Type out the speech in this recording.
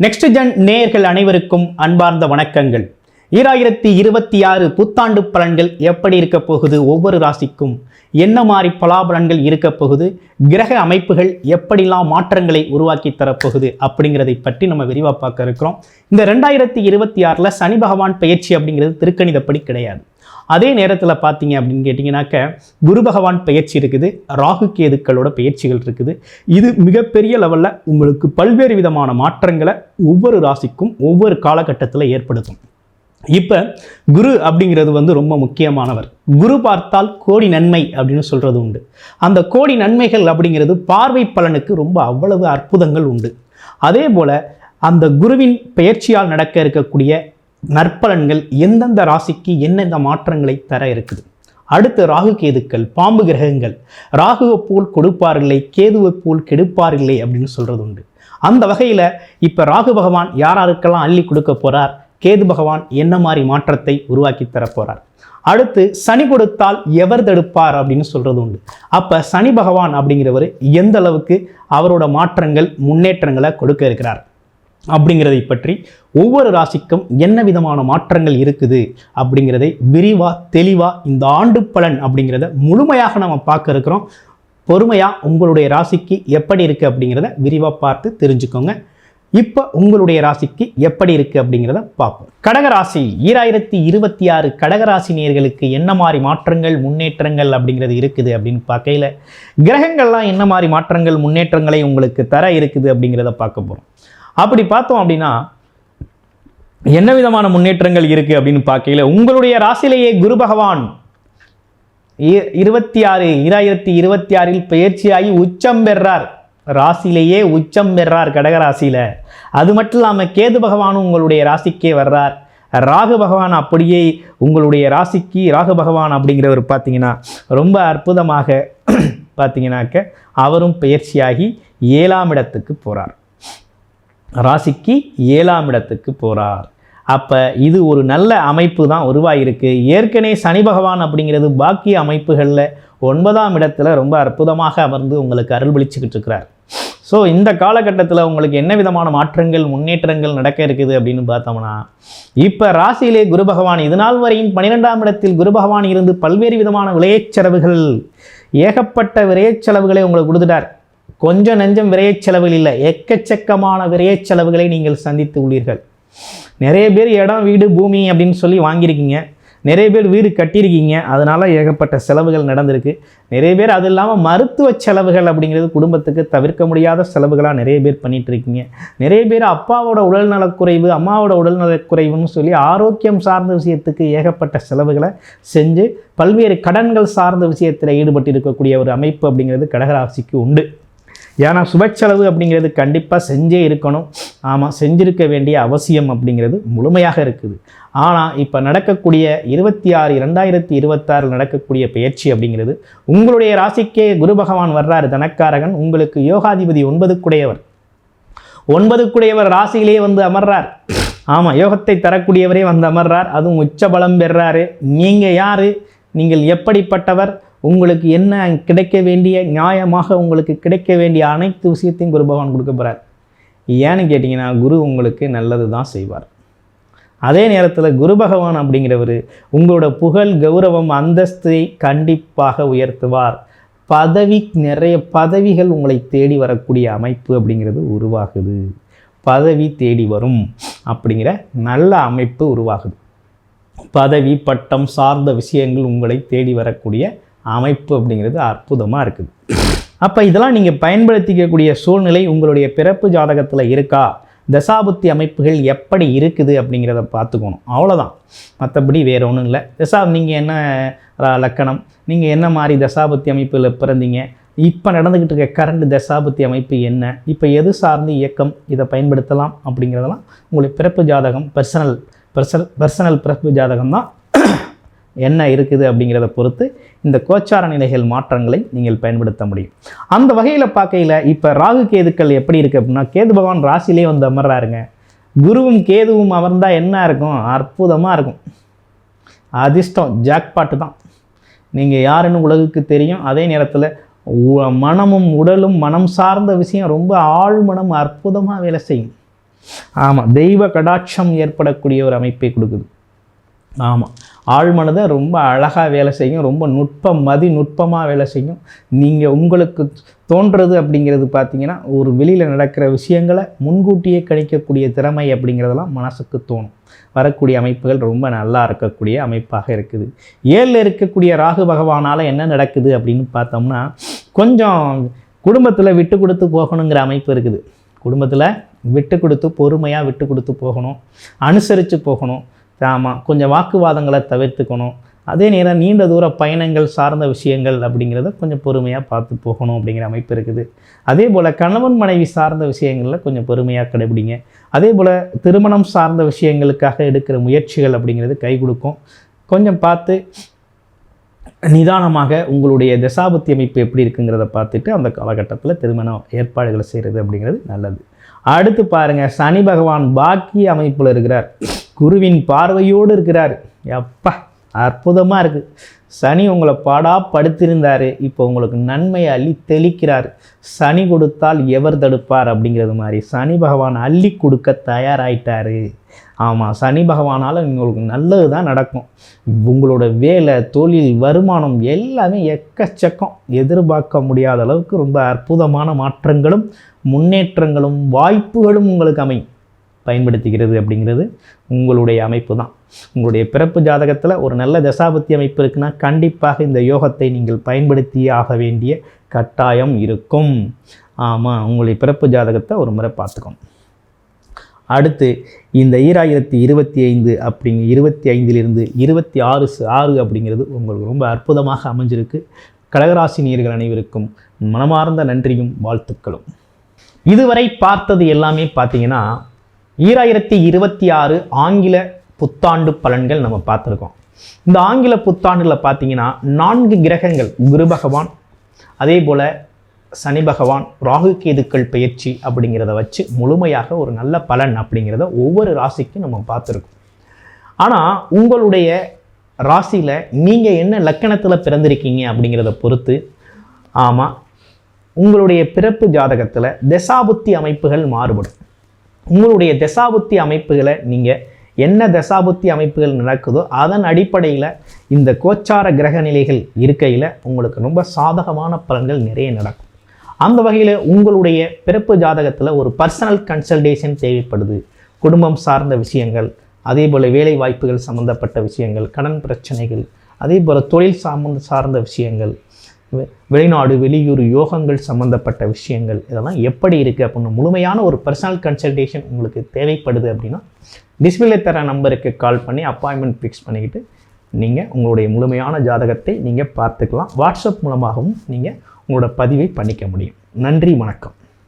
Next gen நேயர்கள் அனைவருக்கும் அன்பார்ந்த வணக்கங்கள். 2026 புத்தாண்டு பலன்கள் எப்படி இருக்க போகுது, ஒவ்வொரு ராசிக்கும் என்ன மாதிரி பலாபலன்கள் இருக்க போகுது, கிரக அமைப்புகள் எப்படிலாம் மாற்றங்களை உருவாக்கி தரப்போகுது அப்படிங்கிறதை பற்றி நம்ம விரிவாக பார்க்க இருக்கிறோம். இந்த 2026 சனி பகவான் பெயர்ச்சி அப்படிங்கிறது திருக்கணிதப்படி கிடையாது. அதே நேரத்தில் பார்த்தீங்க அப்படின்னு கேட்டிங்கனாக்க குரு பகவான் பெயர்ச்சி இருக்குது, ராகு கேதுக்களோட பெயர்ச்சிகள் இருக்குது. இது மிகப்பெரிய லெவலில் உங்களுக்கு பல்வேறு விதமான மாற்றங்களை ஒவ்வொரு ராசிக்கும் ஒவ்வொரு காலகட்டத்தில் ஏற்படுத்தும். இப்போ குரு அப்படிங்கிறது ரொம்ப முக்கியமானவர். குரு பார்த்தால் கோடி நன்மை அப்படின்னு சொல்கிறது உண்டு. அந்த கோடி நன்மைகள் அப்படிங்கிறது பார்வை பலனுக்கு அவ்வளவு அற்புதங்கள் உண்டு. அதே போல் அந்த குருவின் பெயர்ச்சியால் நடக்க இருக்கக்கூடிய நற்பலன்கள் எந்தெந்த ராசிக்கு என்னென்ன மாற்றங்களை தர இருக்குது. அடுத்து ராகு கேதுக்கள், பாம்பு கிரகங்கள். ராகுவை போல் கொடுப்பாரில்லை, கேதுவை போல் கெடுப்பாரில்லை அப்படின்னு சொல்கிறது உண்டு. அந்த வகையில் இப்போ ராகு பகவான் யாராருக்கெல்லாம் அள்ளி கொடுக்க போகிறார், கேது பகவான் என்ன மாதிரி மாற்றத்தை உருவாக்கி தரப்போகிறார். அடுத்து சனி கொடுத்தால் எவர் தடுப்பார் அப்படின்னு சொல்கிறது உண்டு. அப்போ சனி பகவான் அப்படிங்கிறவர் எந்த அளவுக்கு அவரோட மாற்றங்கள் முன்னேற்றங்களை கொடுக்க இருக்கிறார் அப்படிங்கிறதை பற்றி ஒவ்வொரு ராசிக்கும் என்ன விதமான மாற்றங்கள் இருக்குது அப்படிங்கிறதை விரிவாக தெளிவாக இந்த ஆண்டு பலன் அப்படிங்கிறத முழுமையாக நம்ம பார்க்க இருக்கிறோம். பொறுமையாக உங்களுடைய ராசிக்கு எப்படி இருக்குது அப்படிங்கிறத விரிவாக பார்த்து தெரிஞ்சுக்கோங்க. இப்போ உங்களுடைய ராசிக்கு எப்படி இருக்குது அப்படிங்கிறத பார்ப்போம். கடகராசி 2026 கடகராசி நேயர்களுக்கு என்ன மாதிரி மாற்றங்கள் முன்னேற்றங்கள் அப்படிங்கிறது இருக்குது அப்படின்னு பார்க்கையில் கிரகங்கள்லாம் என்ன மாதிரி மாற்றங்கள் முன்னேற்றங்களை உங்களுக்கு தர இருக்குது அப்படிங்கிறத பார்க்க போகிறோம். அப்படி பார்த்தோம் அப்படின்னா என்ன விதமான முன்னேற்றங்கள் இருக்குது அப்படின்னு பார்க்கையில் உங்களுடைய ராசியிலேயே குரு பகவான் 2026 பெயர்ச்சியாகி உச்சம் பெறார். ராசியிலேயே உச்சம் பெறார் கடகராசியில். அது மட்டும் இல்லாமல் கேது பகவானும் உங்களுடைய ராசிக்கே வர்றார். ராகு பகவான் அப்படியே உங்களுடைய ராசிக்கு ராகு பகவான் அப்படிங்கிறவர் பார்த்தீங்கன்னா ரொம்ப அற்புதமாக பார்த்தீங்கன்னாக்க அவரும் பெயர்ச்சியாகி 7ஆம் இடத்துக்கு போகிறார். ராசிக்கு 7ஆம் இடத்துக்கு போகிறார். அப்போ இது ஒரு நல்ல அமைப்பு தான் உருவாகிருக்கு. ஏற்கனவே சனி பகவான் அப்படிங்கிறது பாக்கிய அமைப்புகளில் 9ஆம் இடத்துல ரொம்ப அற்புதமாக அமர்ந்து உங்களுக்கு அருள்பளிச்சுக்கிட்டு இருக்கிறார். ஸோ இந்த காலகட்டத்தில் உங்களுக்கு என்ன விதமான மாற்றங்கள் முன்னேற்றங்கள் நடக்க இருக்குது அப்படின்னு பார்த்தோம்னா இப்போ ராசியிலே குரு பகவான் இது நாள் வரையும் 12ஆம் இடத்தில் குரு பகவான் இருந்து பல்வேறு விதமான விரயச்செலவுகள், ஏகப்பட்ட விரயச்செலவுகளை உங்களுக்கு கொடுத்துட்டார். கொஞ்சம் நெஞ்சம் விரையச் செலவுகள் இல்லை, எக்கச்சக்கமான விரையச் செலவுகளை நீங்கள் சந்தித்து உள்ளீர்கள். நிறைய பேர் இடம் வீடு பூமி அப்படின்னு சொல்லி வாங்கியிருக்கீங்க, நிறைய பேர் வீடு கட்டியிருக்கீங்க, அதனால் ஏகப்பட்ட செலவுகள் நடந்திருக்கு. நிறைய பேர் அது இல்லாமல் மருத்துவ செலவுகள் அப்படிங்கிறது குடும்பத்துக்கு தவிர்க்க முடியாத செலவுகளாக நிறைய பேர் பண்ணிகிட்டு இருக்கீங்க. நிறைய பேர் அப்பாவோட உடல்நலக்குறைவு அம்மாவோட உடல்நலக்குறைவுன்னு சொல்லி ஆரோக்கியம் சார்ந்த விஷயத்துக்கு ஏகப்பட்ட செலவுகளை செஞ்சு பல்வேறு கடன்கள் சார்ந்த விஷயத்தில் ஈடுபட்டு இருக்கக்கூடிய ஒரு அமைப்பு அப்படிங்கிறது கடகராசிக்கு உண்டு. ஏன்னா சுபச்செலவு அப்படிங்கிறது கண்டிப்பாக செஞ்சே இருக்கணும். ஆமாம், செஞ்சிருக்க வேண்டிய அவசியம் அப்படிங்கிறது முழுமையாக இருக்குது. ஆனால் இப்போ நடக்கக்கூடிய 2026 நடக்கக்கூடிய பெயர்ச்சி அப்படிங்கிறது உங்களுடைய ராசிக்கே குரு பகவான் வர்றார். தனக்காரகன், உங்களுக்கு யோகாதிபதி 9க்குடையவர் ராசியிலேயே வந்து அமர்றார். ஆமாம், யோகத்தை தரக்கூடியவரே வந்து அமர்றார். அதுவும் உச்ச பலம் பெறாரு. நீங்கள் யார், நீங்கள் எப்படிப்பட்டவர், உங்களுக்கு என்ன கிடைக்க வேண்டிய நியாயமாக உங்களுக்கு கிடைக்க வேண்டிய அனைத்து விஷயத்தையும் குரு பகவான் கொடுக்க போகிறார். ஏன்னு கேட்டிங்கன்னா குரு உங்களுக்கு நல்லது தான் செய்வார். அதே நேரத்தில் குரு பகவான் அப்படிங்கிறவர் உங்களோட புகழ் கௌரவம் அந்தஸ்தை கண்டிப்பாக உயர்த்துவார். நிறைய பதவிகள் உங்களை தேடி வரக்கூடிய அமைப்பு அப்படிங்கிறது உருவாகுது. பதவி தேடி வரும் அப்படிங்கிற நல்ல அமைப்பு உருவாகுது. பதவி பட்டம் சார்ந்த விஷயங்கள் உங்களை தேடி வரக்கூடிய அமைப்பு அப்படிங்கிறது அற்புதமாக இருக்குது. அப்போ இதெல்லாம் நீங்கள் பயன்படுத்திக்கக்கூடிய சூழ்நிலை உங்களுடைய பிறப்பு ஜாதகத்தில் இருக்கா, தசாபுத்தி அமைப்புகள் எப்படி இருக்குது அப்படிங்கிறத பார்த்துக்கணும். அவ்வளோதான், மற்றபடி வேறு ஒன்றும் இல்லை. நீங்கள் என்ன லக்கணம், நீங்கள் என்ன மாதிரி தசாபுத்தி அமைப்பில் பிறந்தீங்க, இப்போ நடந்துக்கிட்டு இருக்க கரண்ட் தசாபுத்தி அமைப்பு என்ன, இப்போ எது சார்ந்து இயக்கம் இதை பயன்படுத்தலாம் அப்படிங்கிறதெல்லாம் உங்களுடைய பிறப்பு ஜாதகம் பர்சனல் பிறப்பு ஜாதகம் தான் என்ன இருக்குது அப்படிங்கிறத பொறுத்து இந்த கோச்சார நிலைகள் மாற்றங்களை நீங்கள் பயன்படுத்த முடியும். அந்த வகையில் பார்க்கையில் இப்போ ராகு கேதுக்கள் எப்படி இருக்குது அப்படின்னா கேது பகவான் ராசியிலே வந்து அமர்றாருங்க. குருவும் கேதுவும் அமர்ந்தால் என்ன இருக்கும், அற்புதமாக இருக்கும். அதிர்ஷ்டம் ஜாக்பாட்டு தான். நீங்கள் யாருன்னு உலகுக்கு தெரியும். அதே நேரத்தில் மனமும் உடலும் மனம் சார்ந்த விஷயம் ரொம்ப ஆழ்மனம் அற்புதமாக வேலை செய்யும். ஆமாம், தெய்வ கடாட்சம் ஏற்படக்கூடிய ஒரு அமைப்பை கொடுக்குது. ஆமாம், ஆழ்மனதை ரொம்ப அழகாக வேலை செய்யும், ரொம்ப நுட்பமாக வேலை செய்யும். நீங்கள் உங்களுக்கு தோன்றது அப்படிங்கிறது பார்த்தீங்கன்னா, ஒரு வெளியில் நடக்கிற விஷயங்களை முன்கூட்டியே கணிக்கக்கூடிய திறமை அப்படிங்கிறதெல்லாம் மனசுக்கு தோணும். வரக்கூடிய அமைப்புகள் ரொம்ப நல்லா இருக்கக்கூடிய அமைப்பாக இருக்குது. 7ல் இருக்கக்கூடிய ராகு பகவானால் என்ன நடக்குது அப்படின்னு பார்த்தோம்னா, கொஞ்சம் குடும்பத்தில் விட்டு கொடுத்து போகணுங்கிற அமைப்பு இருக்குது. குடும்பத்தில் விட்டு கொடுத்து பொறுமையாக விட்டு கொடுத்து போகணும், அனுசரித்து போகணும். ஆமாம், கொஞ்சம் வாக்குவாதங்களை தவிர்த்துக்கணும். அதே நேரம் நீண்ட தூர பயணங்கள் சார்ந்த விஷயங்கள் அப்படிங்கிறத கொஞ்சம் பொறுமையாக பார்த்து போகணும் அப்படிங்கிற அமைப்பு இருக்குது. அதே போல் கணவன் மனைவி சார்ந்த விஷயங்களில் கொஞ்சம் பொறுமையாக கடைபிடிங்க. அதே போல் திருமணம் சார்ந்த விஷயங்களுக்காக எடுக்கிற முயற்சிகள் அப்படிங்கிறது கை கொடுக்கும். கொஞ்சம் பார்த்து நிதானமாக உங்களுடைய தசாபுத்தி அமைப்பு எப்படி இருக்குங்கிறத பார்த்துட்டு அந்த காலகட்டத்தில் திருமண ஏற்பாடுகளை செய்கிறது அப்படிங்கிறது நல்லது. அடுத்து பாருங்கள், சனி பகவான் பாக்கிய அமைப்பில் இருக்கிறார், குருவின் பார்வையோடு இருக்கிறார். எப்பா அற்புதமாக இருக்குது. சனி உங்களை படுத்திருந்தார், இப்போ உங்களுக்கு நன்மையை அள்ளி தெளிக்கிறார். சனி கொடுத்தால் எவர் தடுப்பார் அப்படிங்கிறது மாதிரி சனி பகவான் அள்ளி கொடுக்க தயாராகிட்டார். ஆமாம், சனி பகவானால் உங்களுக்கு நல்லது தான் நடக்கும். உங்களோட வேலை, தொழில், வருமானம் எல்லாமே எக்கச்சக்கம், எதிர்பார்க்க முடியாத அளவுக்கு ரொம்ப அற்புதமான மாற்றங்களும் முன்னேற்றங்களும் வாய்ப்புகளும் உங்களுக்கு அமையும். பயன்படுத்திக்கிறது அப்படிங்கிறது உங்களுடைய அமைப்பு தான். உங்களுடைய பிறப்பு ஜாதகத்தில் ஒரு நல்ல தசாபத்தி அமைப்பு இருக்குன்னா கண்டிப்பாக இந்த யோகத்தை நீங்கள் பயன்படுத்தியே ஆக வேண்டிய கட்டாயம் இருக்கும். ஆமாம், உங்களுடைய பிறப்பு ஜாதகத்தை ஒரு முறை பார்த்துக்கோங்க. அடுத்து இந்த 2025 அப்படிங்க 25லிருந்து 26 அப்படிங்கிறது உங்களுக்கு ரொம்ப அற்புதமாக அமைஞ்சிருக்கு. கடகராசி நேயர்கள் அனைவருக்கும் மனமார்ந்த நன்றியும் வாழ்த்துக்களும். இதுவரை பார்த்தது எல்லாமே பார்த்தீங்கன்னா 2026 ஆங்கில புத்தாண்டு பலன்கள் நம்ம பார்த்துருக்கோம். இந்த ஆங்கில புத்தாண்டில் பார்த்தீங்கன்னா 4 கிரகங்கள், குரு பகவான், அதே போல் சனி பகவான், ராகு கேதுக்கள் பயிற்சி அப்படிங்கிறத வச்சு முழுமையாக ஒரு நல்ல பலன் அப்படிங்கிறத ஒவ்வொரு ராசிக்கும் நம்ம பார்த்துருக்கோம். ஆனால் உங்களுடைய ராசியில் நீங்கள் என்ன லக்கணத்தில் பிறந்திருக்கீங்க அப்படிங்கிறத பொறுத்து, ஆமாம், உங்களுடைய பிறப்பு ஜாதகத்தில் தசாபுத்தி அமைப்புகள் மாறுபடும். உங்களுடைய தசாபுத்தி அமைப்புகளை நீங்கள் என்ன தசாபுத்தி அமைப்புகள் நடக்குதோ அதன் அடிப்படையில் இந்த கோச்சார கிரக நிலைகள் இருக்கையில் உங்களுக்கு ரொம்ப சாதகமான பலன்கள் நிறைய நடக்கும். அந்த வகையில் உங்களுடைய பிறப்பு ஜாதகத்தில் ஒரு பர்சனல் கன்சல்டேஷன் தேவைப்படுது. குடும்பம் சார்ந்த விஷயங்கள், அதே போல் வேலை வாய்ப்புகள் சம்மந்தப்பட்ட விஷயங்கள், கடன் பிரச்சனைகள், அதே போல் தொழில் சார்ந்த விஷயங்கள், வெளிநாடு வெளியூர் யோகங்கள் சம்மந்தப்பட்ட விஷயங்கள், இதெல்லாம் எப்படி இருக்குது அப்படின்னு முழுமையான ஒரு பர்சனல் கன்சல்டேஷன் உங்களுக்கு தேவைப்படுது அப்படின்னா டிஸ்பிளே தர நம்பருக்கு கால் பண்ணி அப்பாயின்மெண்ட் ஃபிக்ஸ் பண்ணிக்கிட்டு நீங்கள் உங்களுடைய முழுமையான ஜாதகத்தை நீங்கள் பார்த்துக்கலாம். வாட்ஸ்அப் மூலமாகவும் நீங்கள் உங்களோட பதிவை பண்ணிக்க முடியும். நன்றி, வணக்கம்.